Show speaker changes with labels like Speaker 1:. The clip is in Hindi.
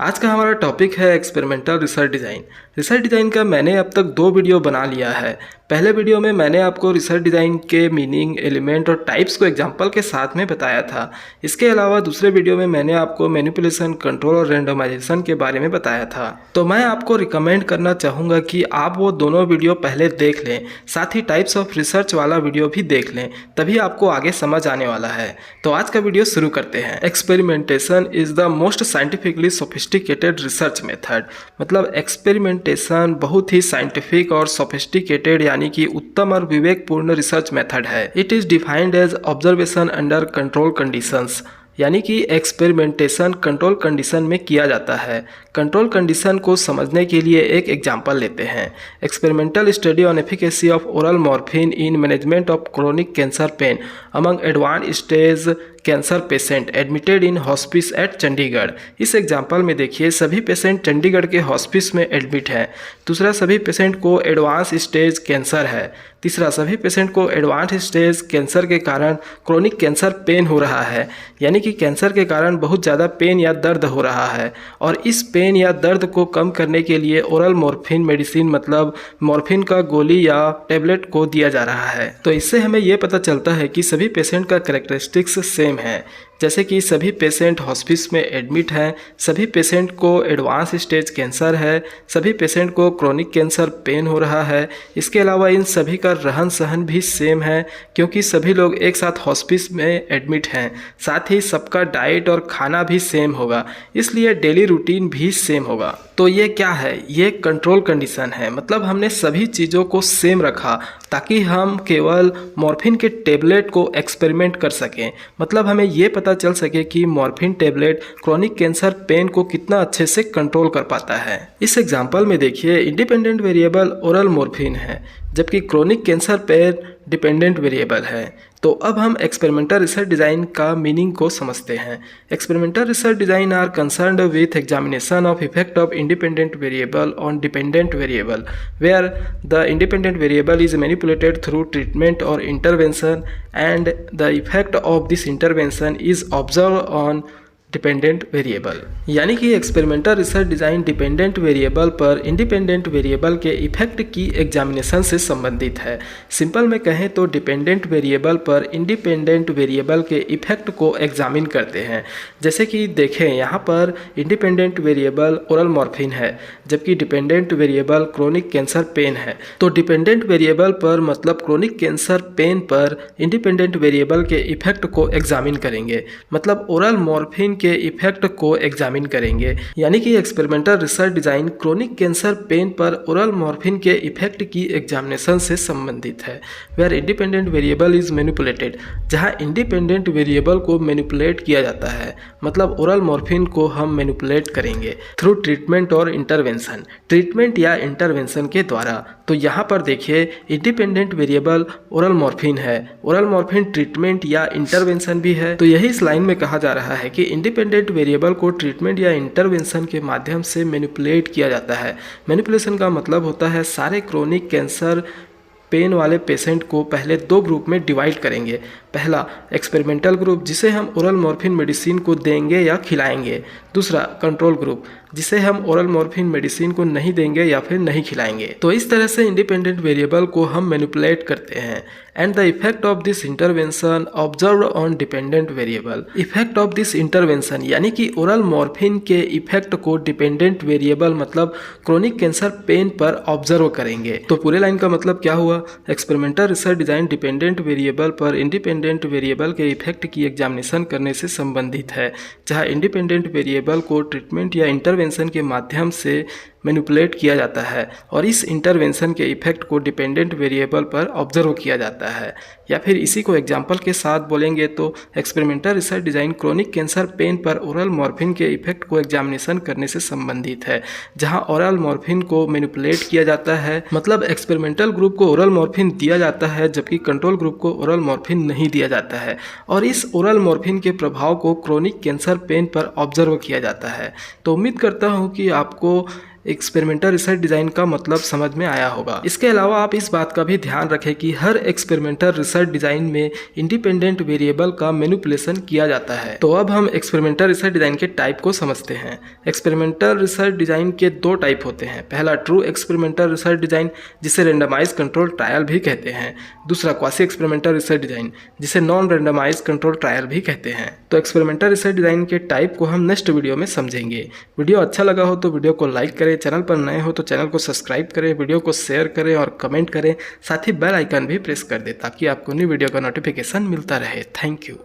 Speaker 1: आज का हमारा टॉपिक है experimental research design. Research design का मैंने अब तक 2 वीडियो बना लिया है। पहले वीडियो में मैंने आपको रिसर्च डिज़ाइन के मीनिंग, एलिमेंट और टाइप्स को एग्जांपल के साथ में बताया था। इसके अलावा दूसरे वीडियो में मैंने आपको मैनिपुलेशन, कंट्रोल और रैंडमाइजेशन के बारे में बताया था। तो मैं आपको रिकमेंड करना चाहूँगा कि आप वो दोनों वीडियो पहले देख लें, साथ ही टाइप्स ऑफ रिसर्च वाला वीडियो भी देख लें, तभी आपको आगे समझ आने वाला है। तो आज का वीडियो शुरू करते हैं। Experimentation is the most scientifically sophisticated research method. मतलब एक्सपेरिमेंटेशन बहुत ही साइंटिफिक और सोफिस्टिकेटेड यानी कि उत्तम और विवेकपूर्ण रिसर्च मेथड है। It is defined as observation under control conditions, यानी कि एक्सपेरिमेंटेशन कंट्रोल कंडीशन में किया जाता है। कंट्रोल कंडीशन को समझने के लिए एक एग्जांपल लेते हैं। Experimental study on efficacy of oral morphine in management of chronic cancer pain among advance stage cancer patient admitted in hospice at Chandigarh. इस एग्जांपल में देखिए, सभी पेशेंट चंडीगढ़ के हॉस्पिस में एडमिट हैं। दूसरा, सभी पेशेंट को एडवांस स्टेज कैंसर है। तीसरा, सभी पेशेंट को एडवांस स्टेज कैंसर के कारण क्रोनिक कैंसर पेन हो रहा है, यानी कि कैंसर के कारण बहुत ज़्यादा पेन या दर्द हो रहा है, और इस पेन या दर्द को कम करने के लिए ओरल मॉर्फिन मेडिसिन मतलब मॉर्फिन का गोली या टेबलेट को दिया जा रहा है। तो इससे हमें ये पता चलता है कि सभी पेशेंट का कैरेक्टरिस्टिक्स सेम है, जैसे कि सभी पेशेंट हॉस्पिस में एडमिट हैं, सभी पेशेंट को एडवांस स्टेज कैंसर है, सभी पेशेंट को क्रोनिक कैंसर पेन हो रहा है। इसके अलावा इन सभी का रहन सहन भी सेम है, क्योंकि सभी लोग एक साथ हॉस्पिस में एडमिट हैं। साथ ही सबका डाइट और खाना भी सेम होगा, इसलिए डेली रूटीन भी सेम होगा। तो ये क्या है? ये कंट्रोल कंडीशन है। मतलब हमने सभी चीज़ों को सेम रखा ताकि हम केवल मॉर्फिन के टेबलेट को एक्सपेरिमेंट कर सकें। मतलब हमें ये पता चल सके कि morphine tablet chronic cancer pen को कितना अच्छे से कंट्रोल कर पाता है। इस एग्जांपल में देखिए, इंडिपेंडेंट वेरिएबल ओरल मॉर्फिन है, जबकि chronic cancer pain dependent variable है। तो अब हम एक्सपेरिमेंटल रिसर्च डिज़ाइन का मीनिंग को समझते हैं। Experimental research design are concerned with examination of effect of independent variable on dependent variable, where the independent variable is manipulated through treatment और intervention and the effect of this intervention is observe on dependent variable. यानी कि experimental research design dependent variable पर इंडिपेंडेंट वेरिएबल के इफेक्ट की एग्जामिनेशन से संबंधित है। सिंपल में कहें तो डिपेंडेंट वेरिएबल पर इंडिपेंडेंट वेरिएबल के इफेक्ट को एग्जामिन करते हैं। जैसे कि देखें, यहाँ पर इंडिपेंडेंट वेरिएबल ओरल मॉर्फिन है, जबकि dependent variable chronic cancer pain है। तो डिपेंडेंट वेरिएबल पर मतलब क्रोनिक कैंसर पेन पर इंडिपेंडेंट वेरिएबल के इफेक्ट को एग्जामिन करेंगे, मतलब ओरल मॉर्फिन के इफेक्ट को एग्जामिन करेंगे। यानी कि experimental research design chronic cancer pain पर ओरल मॉर्फिन के इफेक्ट की एग्जामिनेशन से संबंधित है। Where independent variable is manipulated, जहां इंडिपेंडेंट वेरिएबल को मैनिपुलेट किया जाता है, मतलब ओरल मॉर्फिन को हम मैनिपुलेट करेंगे थ्रू ट्रीटमेंट और इंटरवेंशन, ट्रीटमेंट या इंटरवेंशन के द्वारा। तो यहाँ पर देखिए, इंडिपेंडेंट वेरिएबल ओरल मॉर्फिन है, ओरल मॉर्फिन ट्रीटमेंट या इंटरवेंशन भी है। तो यही इस लाइन में कहा जा रहा है कि इंडिपेंडेंट वेरिएबल को ट्रीटमेंट या इंटरवेंशन के माध्यम से मैनिपुलेट किया जाता है। मैनिपुलेशन का मतलब होता है सारे क्रोनिक कैंसर पेन वाले पेशेंट को पहले 2 ग्रुप में डिवाइड करेंगे। पहला एक्सपेरिमेंटल ग्रुप, जिसे हम ओरल मॉर्फिन मेडिसिन को देंगे या खिलाएंगे। दूसरा कंट्रोल ग्रुप, जिसे हम ओरल मॉर्फिन मेडिसिन को नहीं देंगे या फिर नहीं खिलाएंगे। तो इस तरह से इंडिपेंडेंट वेरिएबल को हम मैनिपुलेट करते हैं। And the effect of this intervention observe on dependent variable. Effect of this intervention यानी कि ओरल मॉर्फिन के इफेक्ट को डिपेंडेंट वेरिएबल मतलब क्रोनिक कैंसर पेन पर ऑब्जर्व करेंगे। तो पूरे लाइन का मतलब क्या हुआ? Experimental research design dependent variable पर इंडिपेंडेंट वेरिएबल के इफेक्ट की एग्जामिनेशन करने से संबंधित है, जहां इंडिपेंडेंट वेरिएबल को ट्रीटमेंट या इंटरवेंशन के माध्यम से मैनिपुलेट किया जाता है और इस इंटरवेंशन के इफेक्ट को डिपेंडेंट वेरिएबल पर ऑब्जर्व किया जाता है। या फिर इसी को एग्जांपल के साथ बोलेंगे तो experimental research design chronic cancer pain पर ओरल मॉर्फिन के इफेक्ट को एग्जामिनेशन करने से संबंधित है, जहां ओरल मॉर्फिन को मैनिपुलेट किया जाता है, मतलब एक्सपेरिमेंटल ग्रुप को ओरल मॉर्फिन दिया जाता है जबकि कंट्रोल ग्रुप को ओरल मॉर्फिन नहीं दिया जाता है, और इस ओरल मॉर्फिन के प्रभाव को क्रोनिक कैंसर पेन पर ऑब्जर्व किया जाता है। तो उम्मीद करता हूँ कि आपको एक्सपेरिमेंटल रिसर्च डिज़ाइन का मतलब समझ में आया होगा। इसके अलावा आप इस बात का भी ध्यान रखें कि हर एक्सपेरिमेंटल रिसर्च डिज़ाइन में इंडिपेंडेंट वेरिएबल का मैनिपुलेशन किया जाता है। तो अब हम एक्सपेरिमेंटल रिसर्च डिज़ाइन के टाइप को समझते हैं। एक्सपेरिमेंटल रिसर्च डिज़ाइन के दो टाइप होते हैं। पहला ट्रू एक्सपेरिमेंटल रिसर्च डिज़ाइन, जिसे रेंडमाइज कंट्रोल ट्रायल भी कहते हैं। दूसरा क्वासी एक्सपेरिमेंटल रिसर्च डिज़ाइन, जिसे नॉन रेंडमाइज कंट्रोल ट्रायल भी कहते हैं। तो एक्सपेरिमेंटल रिसर्च डिज़ाइन के टाइप को हम नेक्स्ट वीडियो में समझेंगे। वीडियो अच्छा लगा हो तो वीडियो को लाइक करें, चैनल पर नए हो तो चैनल को सब्सक्राइब करें, वीडियो को शेयर करें और कमेंट करें। साथ ही बेल आइकन भी प्रेस कर दें ताकि आपको न्यू वीडियो का नोटिफिकेशन मिलता रहे। Thank you.